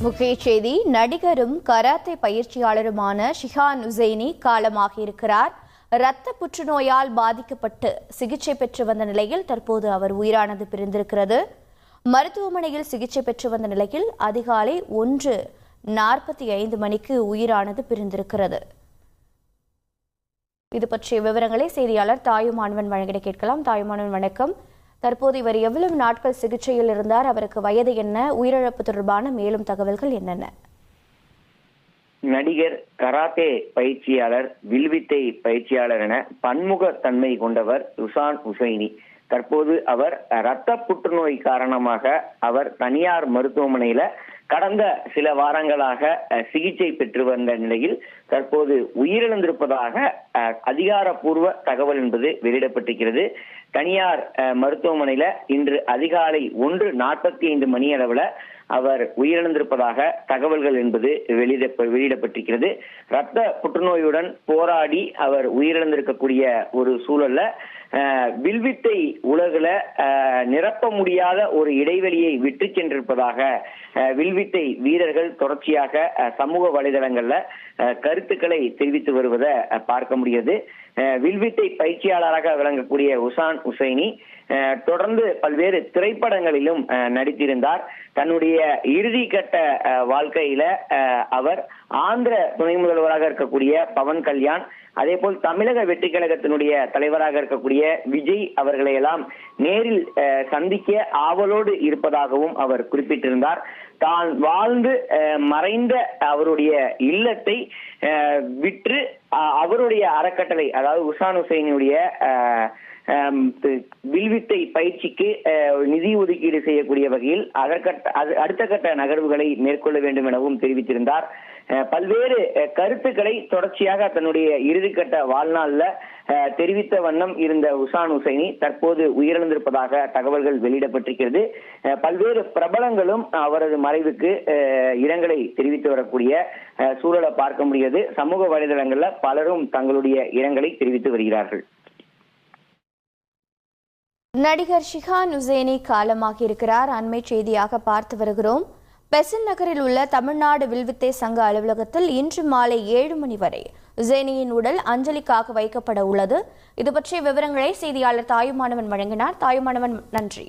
முக்கிய செய்தி. நடிகரும் கராத்தே பயிற்சியாளருமான ஷிஹான் உசைனி காலமாகியிருக்கிறார். இரத்த புற்றுநோயால் பாதிக்கப்பட்டு சிகிச்சை பெற்று வந்த நிலையில் தற்போது அவர் உயிரானது பிரிந்திருக்கிறது. மருத்துவமனையில் சிகிச்சை பெற்று வந்த நிலையில் அதிகாலை 1:45 மணிக்கு உயிரானது பிரிந்திருக்கிறது. இது பற்றிய விவரங்களை செய்தியாளர் தாயுமானவன் வழங்கிட கேட்கலாம். தாயுமானவன், வணக்கம். தற்போது இவர் எவ்வளவு நாட்கள் சிகிச்சையில் இருந்தார்? அவருக்கு வயது என்ன? உயிரிழப்பு தொடர்பான மேலும் தகவல்கள் என்னென்ன? நடிகர், கராத்தே பயிற்சியாளர், வில்வித்தை பயிற்சியாளர் என பன்முக தன்மை கொண்டவர் ஷிஹான் உசைனி. தற்போது அவர் இரத்த புற்றுநோய் காரணமாக அவர் தனியார் மருத்துவமனையில கடந்த சில வாரங்களாக சிகிச்சை பெற்று வந்த நிலையில் தற்போது உயிரிழந்திருப்பதாக அதிகாரப்பூர்வ தகவல் என்பது வெளியிடப்பட்டிருக்கிறது. தனியார் மருத்துவமனையில இன்று அதிகாலை 1:45 மணி அளவுல அவர் உயிரிழந்திருப்பதாக தகவல்கள் என்பது வெளியிடப்பட்டிருக்கிறது. இரத்த புற்றுநோயுடன் போராடி அவர் உயிரிழந்திருக்கக்கூடிய ஒரு சூழல்ல வில்வித்தை உலகுல நிரப்ப முடியாத ஒரு இடைவெளியை விட்டு சென்றிருப்பதாக வில்வித்தை வீரர்கள் தொடர்ச்சியாக சமூக வலைதளங்கள்ல கருத்துக்களை தெரிவித்து வருவதை பார்க்க முடியாது. வில்வித்தை பயிற்சியாளராக விளங்கக்கூடிய ஷிஹான் உசைனி தொடர்ந்து பல்வேறு திரைப்படங்களிலும் நடித்திருந்தார். தன்னுடைய இறுதி கட்ட வாழ்க்கையில அவர் ஆந்திர துணை முதல்வராக இருக்கக்கூடிய பவன் கல்யாண், அதே போல் தமிழக வெற்றி கழகத்தினுடைய தலைவராக இருக்கக்கூடிய விஜய் அவர்களை எல்லாம் நேரில் சந்திக்க ஆவலோடு இருப்பதாகவும் அவர் குறிப்பிட்டிருந்தார். தான் வாழ்ந்து மறைந்த அவருடைய இல்லத்தை விற்று அவருடைய அறக்கட்டளை, அதாவது ஷிஹான் உசைனியுடைய வில்வித்தை பயிற்சிக்கு நிதி ஒதுக்கீடு செய்யக்கூடிய வகையில் அடுத்த கட்ட நகர்வுகளை மேற்கொள்ள வேண்டும் எனவும் தெரிவித்திருந்தார். பல்வேறு கருத்துக்களை தொடர்ச்சியாக தன்னுடைய இறுதிக்கட்ட வாழ்நாள்ல தெரிவித்த வண்ணம் இருந்த ஷிஹான் உசைனி தற்போது உயிரிழந்திருப்பதாக தகவல்கள் வெளியிடப்பட்டிருக்கிறது. பல்வேறு பிரபலங்களும் அவரது மறைவுக்கு இரங்கலை தெரிவித்து வரக்கூடிய சூழலை பார்க்க முடியாது. சமூக வலைதளங்கள்ல பலரும் தங்களுடைய இரங்கலை தெரிவித்து வருகிறார்கள். நடிகர் ஷிஹான் உசைனி காலமாகி இருக்கிறார். அண்மை செய்தியாக பார்த்து வருகிறோம். பெசன்ட் நகரில் உள்ள தமிழ்நாடு வில்வித்தை சங்க அலுவலகத்தில் இன்று மாலை 7 மணி வரை உசைனியின் உடல் அஞ்சலிக்காக வைக்கப்பட உள்ளது. இது பற்றிய விவரங்களை செய்தியாளர் தாயுமானவன் வழங்கினார். தாயுமானவன், நன்றி.